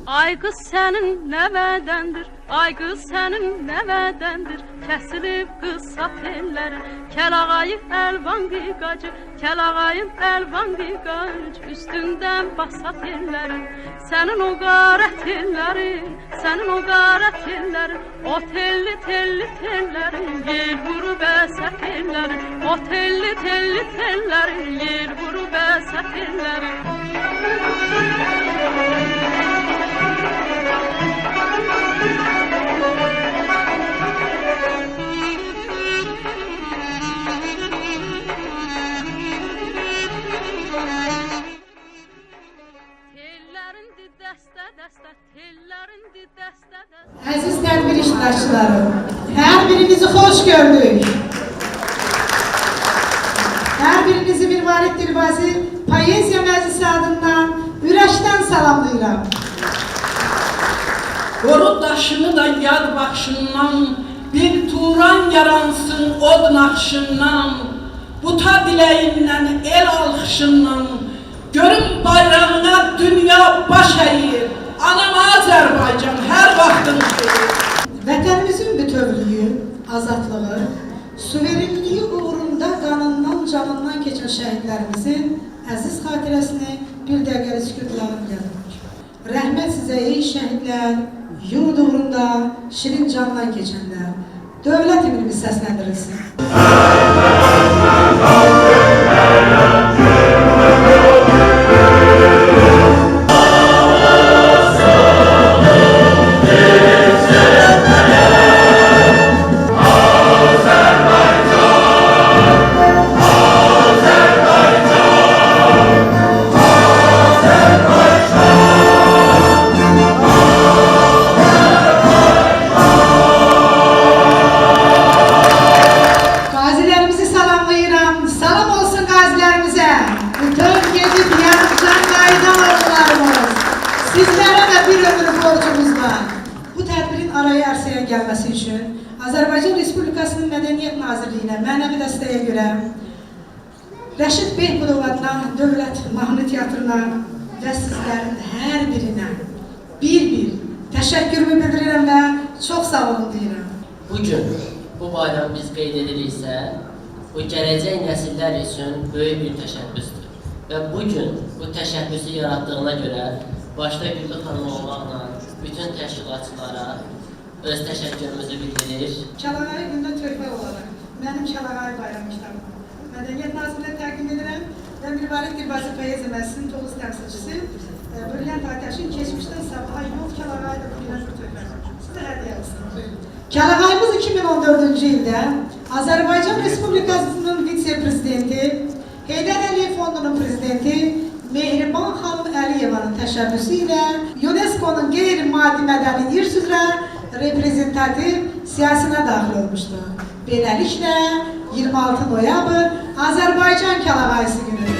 Ay kız senin nevedendir, ay kız senin nevedendir. Kesilip kısa telleri, kelağayı elvan gigacı, kelağayın elvan gigacı. Üstünden basa tellerin, senin o garet tellerin, senin o garet tellerin. O telli telli tellerin, yel vurup eser tellerin. O telli telli tellerin, yel vurup eser tellerin. Aziz tədbir iştirakçıları, hər birinizi xoş gördük. Hər birinizi Mirvarid Dilbazi Poeziya Məclisi adından ürəkdən salamlayıram. Qoru daşını da yad baxışından, bir turan yaransın od naxşından, buta diləyindən, el alxışından, görüm bayrağına dünya baş əyir. Anam Azərbaycan hər vaxtın xeyir. Vətənimizin bütövlüyü, azadlığı, suverenliyi uğrunda qanından, canından keçən şəhidlərimizin əziz xatirəsini bir dəqiqəli sükutlarla yadırır. Rəhmət sizə ey şəhidlər, yurd uğrunda şirin candan keçənlər. Dövlət himnimiz səsləndirilsin. Sizlərə də bir ömür borcumuz var. Bu tədbirin araya ərsəyə gəlməsi üçün Azərbaycan Respublikasının Mədəniyyət Nazirliyinə mənəvi dəstəyə görə Rəşid Behbudov adına Dövlət Mahnı Teatrına və sizlərin hər birinə bir təşəkkürümü bildirirəm və çox sağ olun deyirəm. Bugün bu bayram biz qeyd ediriksə, bu gələcək nəsillər üçün böyük bir təşəbbüsdür. Və bugün bu təşəbbüsü yarattığına görə başda Güllü xanım olmaqla bütün təşkilatçılara öz təşəkkürümüzü bildirir. Kəlağayı gündə töhfə olaraq mənim Kəlağayı bayram kitabımı Mədəniyyət Nazirliyə təqdim edirəm və Mirvarid Dilbazi Poeziya Məclisinin Tovuz təmsilçisi Brilliant Atəşin keçmişdən sabaha yol Kəlağayı da bugünə bir töhfə sizə hədiyyə olsun. Kəlağayımız 2014-cü ildə Azərbaycan Respublikasının vitse-prezidenti, Heydər Əliyev Fondunun prezidenti Mehriban xanım Əliyevanın təşəbbüsü ilə UNESCO-nun qeyri-maddi mədəni irs üzrə reprezentativ siyasına daxil olmuşdur. Beləliklə 26 noyabr Azərbaycan Kəlağayısı günüdür.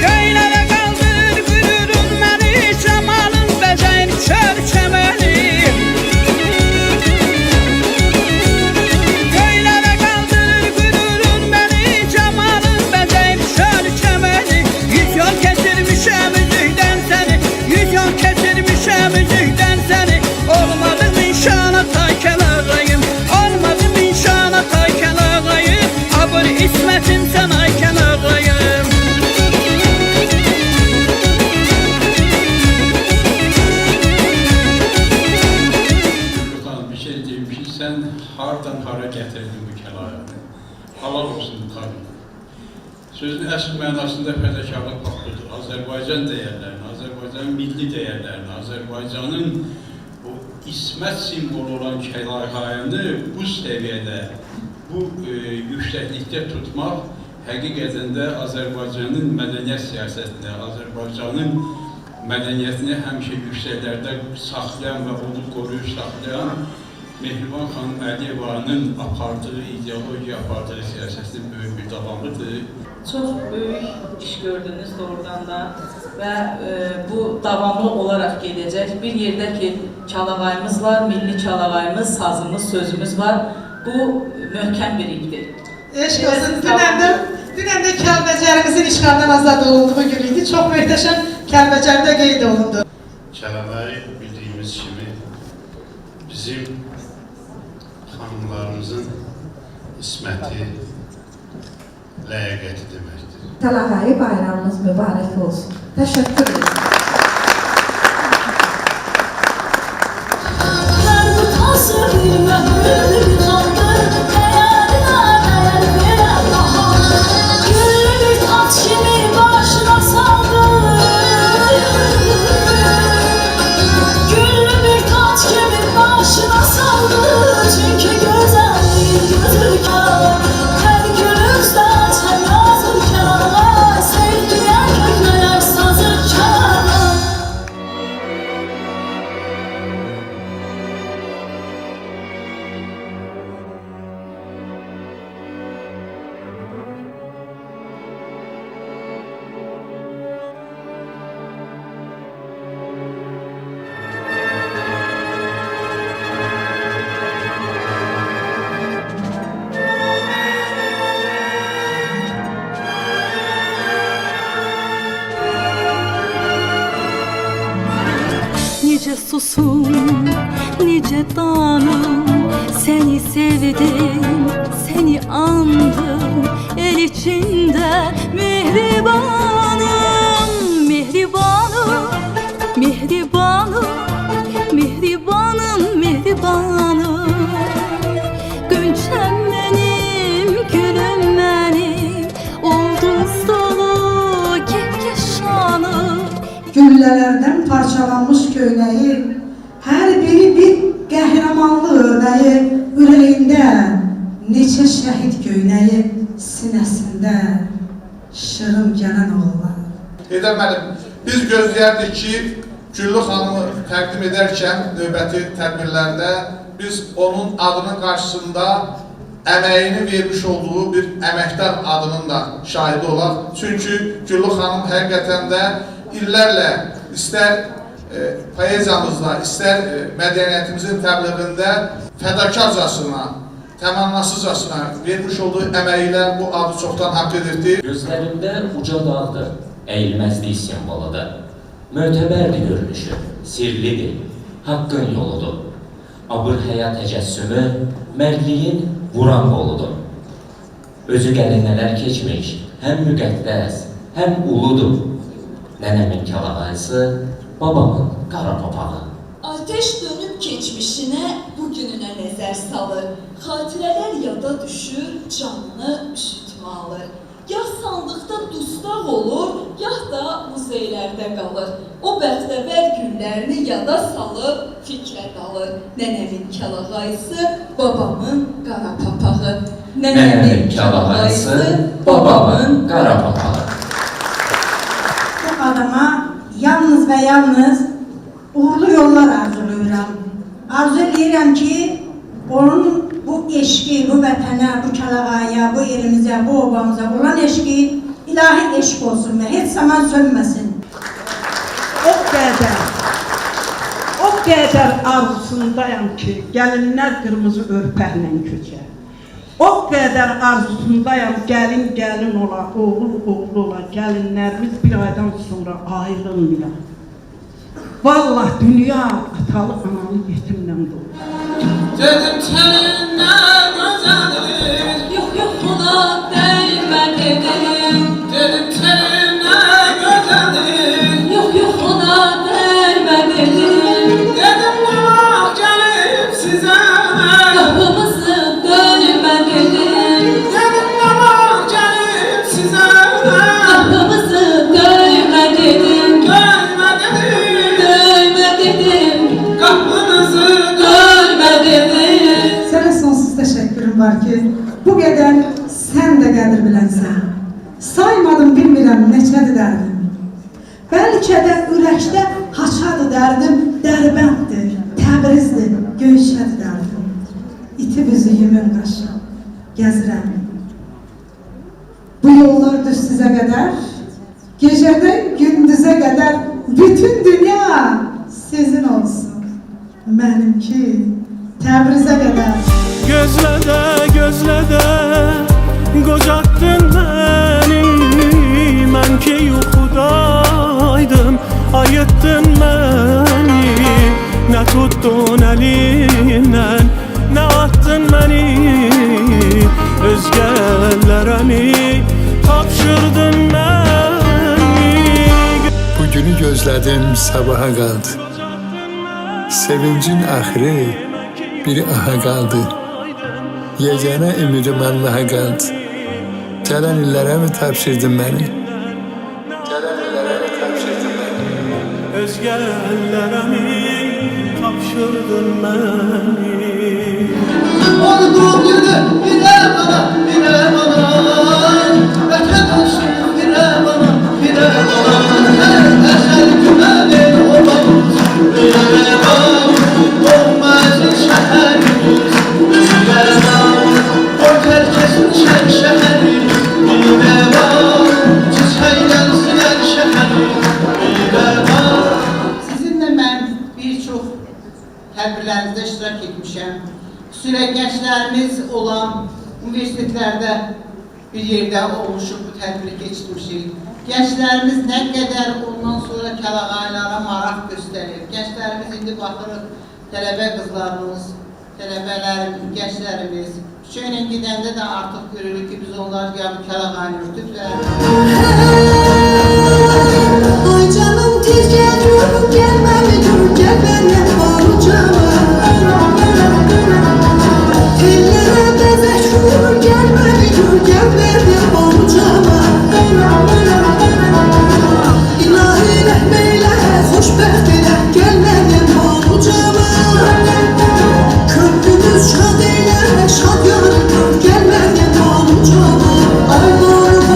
Göylərə qaldır qürurun məni, camalın bəzəyir çər-çəməni. Göylərə qaldır qürurun məni, camalın bəzəyir çər-çəməni. Yüz yol keçirmişəm üzükdən səni, yüz yol keçirmişəm üzükdən səni. Olmadım inşana tay Kəlağayım, olmadım inşana tay Kəlağayım. Abur İsmətim sən ay Kəlağayım. Bir şey diyeyim ki, sen hardan hara getirdin bu Kəlağayını? Halal olsun tabii. Sözün əsl mənasında fədakarlıq baxdıdır. Azərbaycan dəyərlərini, Azərbaycanın milli dəyərlərini, Azərbaycanın o ismət simvolu olan Kəlağayını bu səviyyədə, bu yüksəklikdə tutmaq həqiqətən də Azərbaycanın mədəniyyət siyasətində, Azərbaycanın mədəniyyətini həmişə yüksəklərdə saxlayan və onu qoruyub saxlayan Mehriban xanım Əliyevanın apardığı, ideologiya apardığı siyasətin böyük bir davamıdır. Çox böyük iş gördünüz doğrudan da və bu davamlı olaraq gedəcək. Bir yerdə ki, çalağayımız var, milli çalağayımız, sazımız, sözümüz var. Bu möhkəm bir ipdir. Eşq olsun. Dünən də Kəlbəcərimizin işğaldan azad olunduğu gün idi. Çox möhtəşəm Kəlbəcərdə qeyd olundu. Kəlağay bildiyimiz kimi bizim xanımlarımızın isməti, ləyaqəti deməkdir. Kəlağay bayramımız mübarək olsun. Təşəkkür ederim. Nice susum, nice danım, seni sevdim, seni andım, el içinde mehribanım, mehribanım, mehribanım, mehribanım, mehribanım. Gönçem benim, gülüm benim, oldun solu kehkeşanım. Güllələrdən parçalanmış köynəyi, hər biri bir qəhrəmanlı örnəyi, ürəyində neçə şəhid köynəyi, sinəsində şırım gələn oğullar. Heydər müəllim, biz gözləyərdik ki, Güllü xanımı təqdim edərkən növbəti tədbirlərdə biz onun adının qarşısında əməyini vermiş olduğu bir əməkdar adının da şahidi olaq. Çünki Güllü xanım həqiqətən də illərlə istər poeziyamızda, istər mədəniyyətimizin təbliğində fədakarcasına, təmannasızcasına vermiş olduğu əməklə bu adı çoxdan haqq edirdi. Gözlərində uca dağdır, əyilməzlik simvoludur. Mötəbərdir görünüşü, sirlidir, haqqın yoludur. Abır həyat təcəssümü, mərdliyin vuran qoludur. Özü qərinələr keçmiş, həm müqəddəs, həm uludur. Nənəmin kəlağayısı, babamın qara papağı. Ateş dönüb keçmişinə, bugününə nəzər salır. Xatirələr yada düşür, canını üşütmə alır. Gah sandıqda dustaq olur, gah da muzeylərdə qalır. O bəxtəvər günlərini yada salıb, fikrə dalır. Nənəmin kəlağayısı, babamın qara papağı. Nənəmin kəlağayısı, babamın qara papağı. Adama yalnız və yalnız uğurlu yollar arzulayıram. Arzu edirəm ki, onun bu eşqi, bu vətənə, bu kəlağaya, bu elimizə, bu obamıza olan eşqi ilahi eşq olsun və heç zaman sönməsin. O qədər arzusundayam ki, gəlinlər qırmızı örpəklə köçər. O qədər arzusundayam, gəlin ola, oğul ola, gəlinlərimiz bir aydan sonra ayrılmıyor. Vallahi dünya atalı analı yetimlə dolu. Dedim tenin ne güzeldir, Yox, buna dəymə dedim. dedim tenin ne güzeldir. Yox, buna dəymə dedim. Dedim bak gelip size, Qapımızı döymə dedim. dedim bak gelip size. Qapımızı döymə dedim. Dönme dedim, Döymə dedim. kapınızı Döymə dedim. Sənə sonsuz təşəkkürüm var ki, bu qədər sən də qədir bilənsən. saymadım bilmirəm neçədir dərdim. Bəlkə də ürəkdə haçadır dərdim, Dərbənddir, Təbrizdir, Göyşədir dərdim. İtib üzüyümün qaşı, gəzirəm. Bu yollar düz sizə qədər, gecədən gündüzə qədər bütün dünya sizin olsun. Mənimki Təbrizə qədər. Gözlə də qocatdın məni, mən ki yuxudaydım, ayıtdın məni. Nə tutdun əlimdən, nə attın məni, özgələrə mi tapşırdın məni. Bugünü gözlədim, sabaha qaldı. Sevincin axırı biri aha qaldı. Yeganə ümidim Allaha qaldı. Gələn illərə mi tapşırdın məni? Gələn illərə mi tapşırdın məni? Özgələrə mi tapşırdın məni? Olduğum yürü, birə bana, vətən olsun, birə bana, əsəl güməli olamız, birə bana, olmazın şəhərimiz, birə bana, o tərkəsin şər şəhəri, birə bana, çiçəylənsin əl şəhəri, birə bana. Sizinlə mən bir çox tədbirlərinizdə iştirak etmişəm. Xüsusilə gənclərimiz olan universitetlərdə bir yerdə olmuşuq, bu tədbiri keçirmişik. Gənclərimiz nə qədər ondan sonra kəlağaylara maraq göstərir. Gənclərimiz indi baxırıq, tələbə qızlarımız, tələbələrimiz, gənclərimiz. Küçəylə gedəndə də artıq görürük ki, biz onlar gəlib kəlağayını örtüblər. Ay canım tez gəl gör, gəlməli gör, gəl məndən barucama. Tellərə bəzək vur, gəlməli gör, gəl məndən barucama. İlahi rəhm eylə, xoşbəxt elə, gəl məndən barucama. Köprümüz şad eylə, şad yarı gör, gəl məndən barucama. Ay barucama.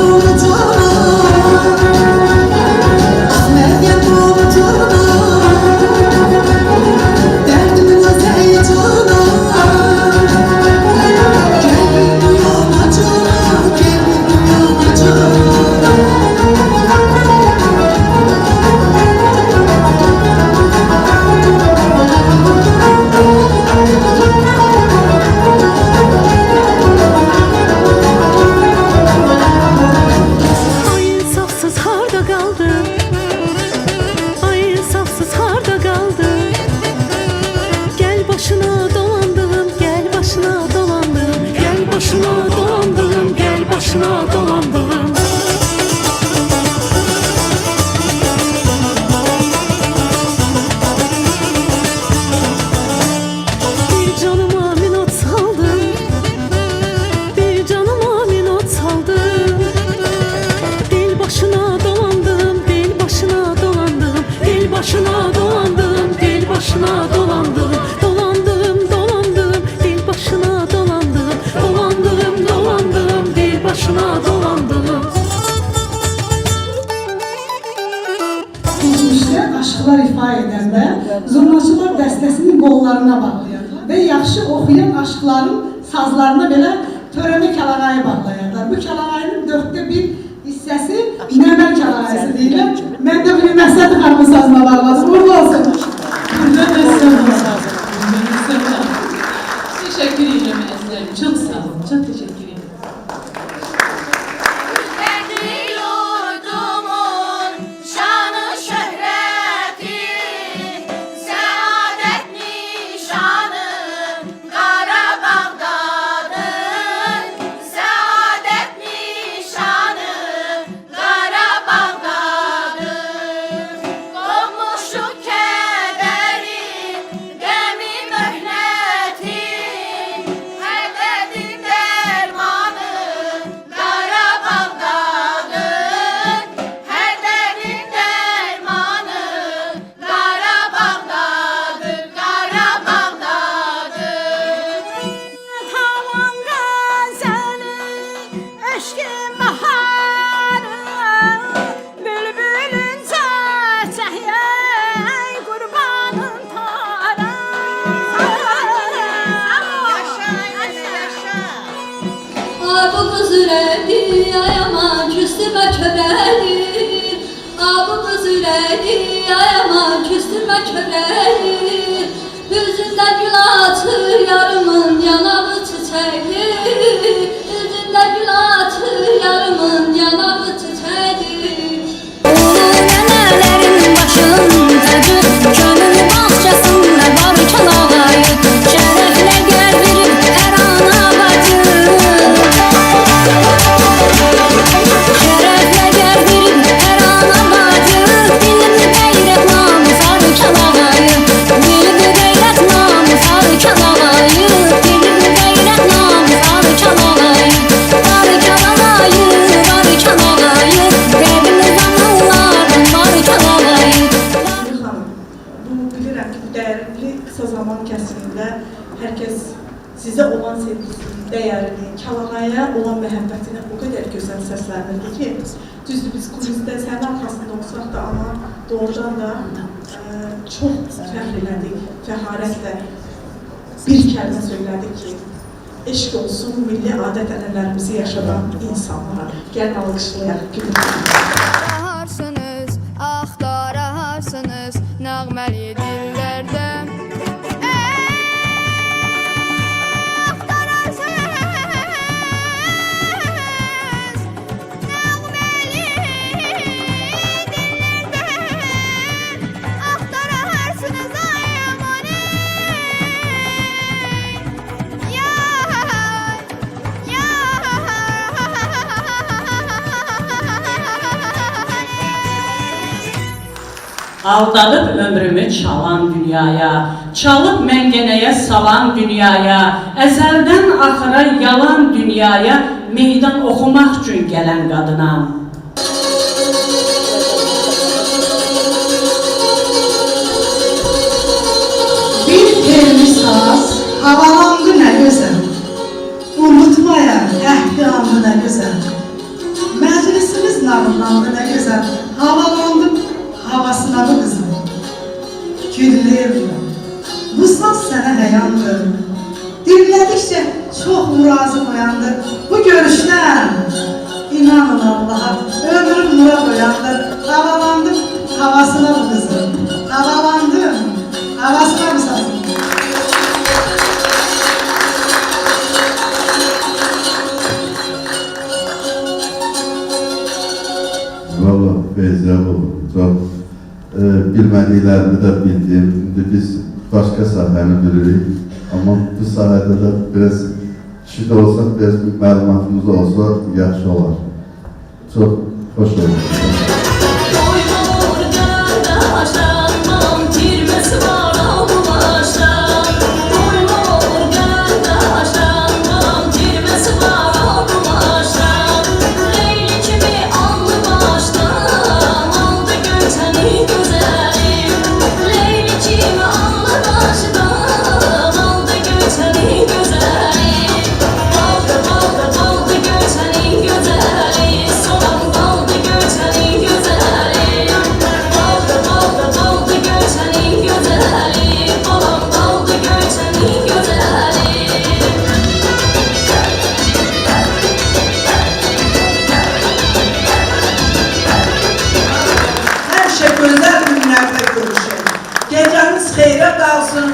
Aşıqlar ifa edəndə zurnaçılar dəstəsinin qollarına bağlayırlar və yaxşı oxuyan aşıqların sazlarına belə törəmə kəlağayı bağlayırlar. Bu kəlağayının 1/4 hissəsi nəmər kəlağayısı deyirlər. Mən də bunu Məsəd xanımın sazına bağladım. Uğurlu olsun. Teşekkür ederim Esra'cığım. Çok sağ olun. Çok teşekkür ederim. Qonmuşu kədəri çiçeği, ayama küstürme köreği. Yüzünde gül atır yarımın yanağı çiçeği. Yüzünde gül atır yarımın yanağı çiçeği. Nənələrin başın tacı, könül bağçasında barkın ağayı, şərəflə gəldirir hər ana bacı. Şərəflə gəldirir hər ana bacı, bildi qeyrət namus arıkan ağayı, bildi qeyrət namus arıkan ağayı, bildi qeyrət namus arıkan ağayı, barıkan ağayı, barıkan ağayı, qəbimiz anılardan barıkan ağayı. Xanım, bu bilirəm ki, bu dəyərli qısa zaman kəsimində hər kəs sizə olan sevgisini, dəyərini, Kəlağaya olan məhəbbətini o qədər gözəl səsləndirdi ki, düzdür biz kulisdə sənin arxasında olsaq da, amma doğrudan da çox fəxr elədik, fəxarətlə bir kəlmə söylədik ki, eşq olsun milli adət-ənənələrimizi yaşadan insanlara. Gəlin alqışlayaq, gülün. Ararsınız, axtararsınız nəğməli dillərdə. Aldadıb ömrümü çalan dünyaya, çalıb məngənəyə salan dünyaya, əzəldən axıra yalan dünyaya, meydan oxumaq üçün gələn qadınam. Bir telli saz havalandı nə gözəl, unutmaya əhdi aldı nə gözəl. Məclisimiz nağıllandı nə gözəl, havalandı havasına bu kızım. Güllür, bu saz sənə həyandır. Dinlədikcə çox murazım oyandır. Bu görüşdən inanın Allaha, ömrüm nura boyandır. Havalandım havasına bu kızım. Havalandım havasına bu sazım. Valla Beyzəl oldu. Çox bilmədiklərimi də bildim. İndi biz başqa sahəni bilirik. Amma bu sahədə də biraz kişi də olsa, biraz bir məlumatımız olsa yaxşı olar. Çox xoş oldu. Hər şey gözəl günlərdə görüşək. Gecəniz xeyrə qalsın.